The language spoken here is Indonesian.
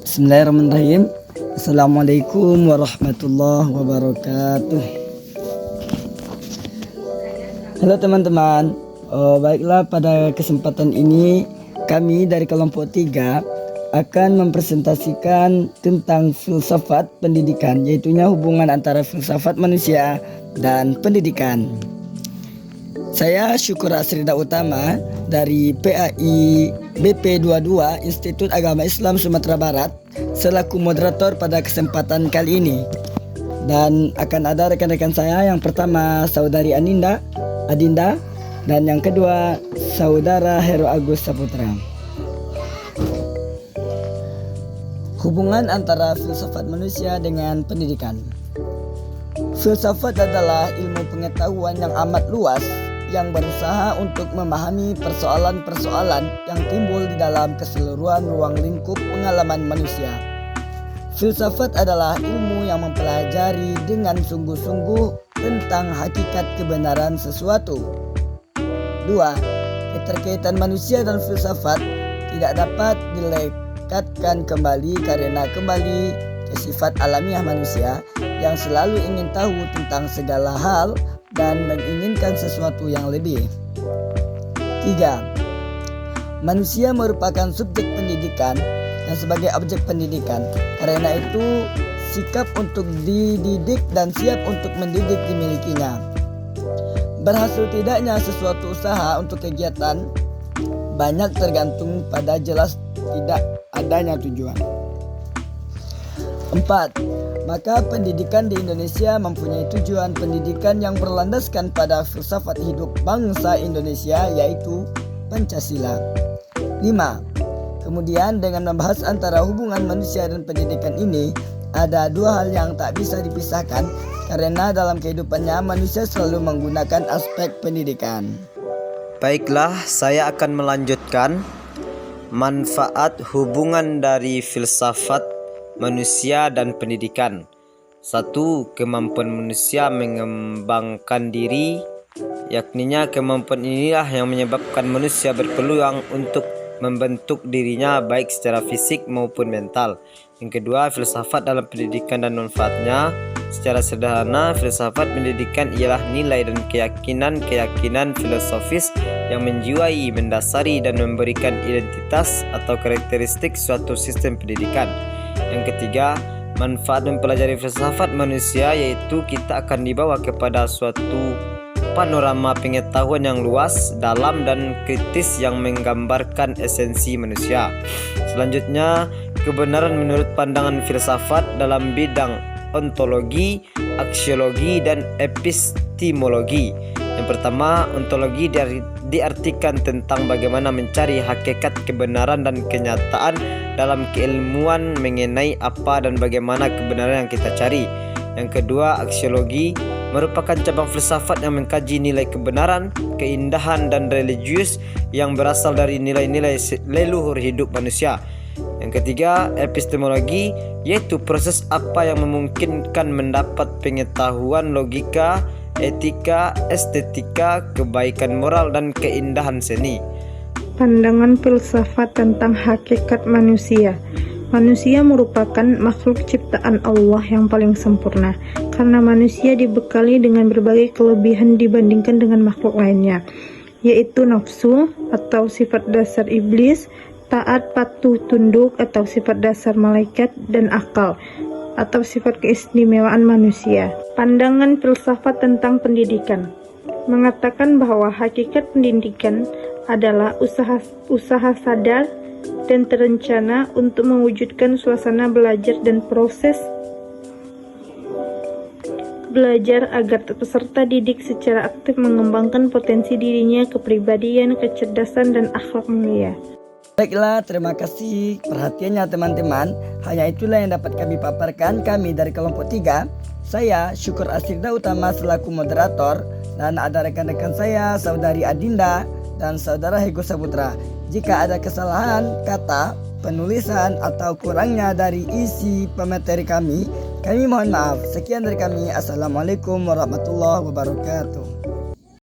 Bismillahirrahmanirrahim. Assalamualaikum warahmatullahi wabarakatuh. Halo teman-teman. Baiklah, pada kesempatan ini kami dari kelompok 3 akan mempresentasikan tentang filsafat pendidikan, yaitunya hubungan antara filsafat manusia dan pendidikan. Saya Syukur Asrida Utama dari PAI BP22 Institut Agama Islam Sumatera Barat selaku moderator pada kesempatan kali ini. Dan akan ada rekan-rekan saya, yang pertama Saudari Adinda, dan yang kedua Saudara Heru Agus Saputra. Hubungan antara filsafat manusia dengan pendidikan. Filsafat adalah ilmu pengetahuan yang amat luas yang berusaha untuk memahami persoalan-persoalan yang timbul di dalam keseluruhan ruang lingkup pengalaman manusia. Filsafat adalah ilmu yang mempelajari dengan sungguh-sungguh tentang hakikat kebenaran sesuatu. 2. Keterkaitan manusia dan filsafat tidak dapat dilekatkan kembali karena kembali ke sifat alamiah manusia yang selalu ingin tahu tentang segala hal dan menginginkan sesuatu yang lebih. 3. Manusia merupakan subjek pendidikan dan sebagai objek pendidikan. Karena itu, sikap untuk dididik dan siap untuk mendidik dimilikinya. Berhasil tidaknya sesuatu usaha untuk kegiatan banyak tergantung pada jelas tidak adanya tujuan. 4. Maka pendidikan di Indonesia mempunyai tujuan pendidikan yang berlandaskan pada filsafat hidup bangsa Indonesia, yaitu Pancasila. 5. Kemudian dengan membahas antara hubungan manusia dan pendidikan ini, ada dua hal yang tak bisa dipisahkan karena dalam kehidupannya manusia selalu menggunakan aspek pendidikan. Baiklah, saya akan melanjutkan manfaat hubungan dari filsafat manusia dan pendidikan. 1. Kemampuan manusia mengembangkan diri, yakninya kemampuan inilah yang menyebabkan manusia berpeluang untuk membentuk dirinya baik secara fisik maupun mental. Yang kedua, filsafat dalam pendidikan dan manfaatnya. Secara sederhana, filsafat pendidikan ialah nilai dan keyakinan filosofis yang menjiwai, mendasari dan memberikan identitas atau karakteristik suatu sistem pendidikan. Yang ketiga, manfaat mempelajari filsafat manusia, yaitu kita akan dibawa kepada suatu panorama pengetahuan yang luas, dalam dan kritis yang menggambarkan esensi manusia. Selanjutnya, kebenaran menurut pandangan filsafat dalam bidang ontologi, aksiologi, dan epistemologi. Yang pertama, ontologi diartikan tentang bagaimana mencari hakikat kebenaran dan kenyataan dalam keilmuan mengenai apa dan bagaimana kebenaran yang kita cari. Yang kedua, aksiologi merupakan cabang filsafat yang mengkaji nilai kebenaran, keindahan, dan religius yang berasal dari nilai-nilai leluhur hidup manusia. Yang ketiga, epistemologi, yaitu proses apa yang memungkinkan mendapat pengetahuan logika, etika, estetika, kebaikan moral, dan keindahan seni. Pandangan filsafat tentang hakikat manusia. Manusia merupakan makhluk ciptaan Allah yang paling sempurna, karena manusia dibekali dengan berbagai kelebihan dibandingkan dengan makhluk lainnya, yaitu nafsu atau sifat dasar iblis, taat patuh tunduk atau sifat dasar malaikat, dan akal atau sifat keistimewaan manusia. Pandangan filsafat tentang pendidikan mengatakan bahwa hakikat pendidikan adalah usaha sadar dan terencana untuk mewujudkan suasana belajar dan proses belajar agar peserta didik secara aktif mengembangkan potensi dirinya, kepribadian, kecerdasan, dan akhlak mulia. Baiklah, terima kasih perhatiannya teman-teman. Hanya itulah yang dapat kami paparkan, kami dari kelompok 3. Saya Syukur Asrida Utama selaku moderator, dan ada rekan-rekan saya Saudari Adinda dan Saudara Hego Saputra. Jika ada kesalahan kata, penulisan, atau kurangnya dari isi pemateri kami mohon maaf. Sekian dari kami. Assalamualaikum warahmatullahi wabarakatuh.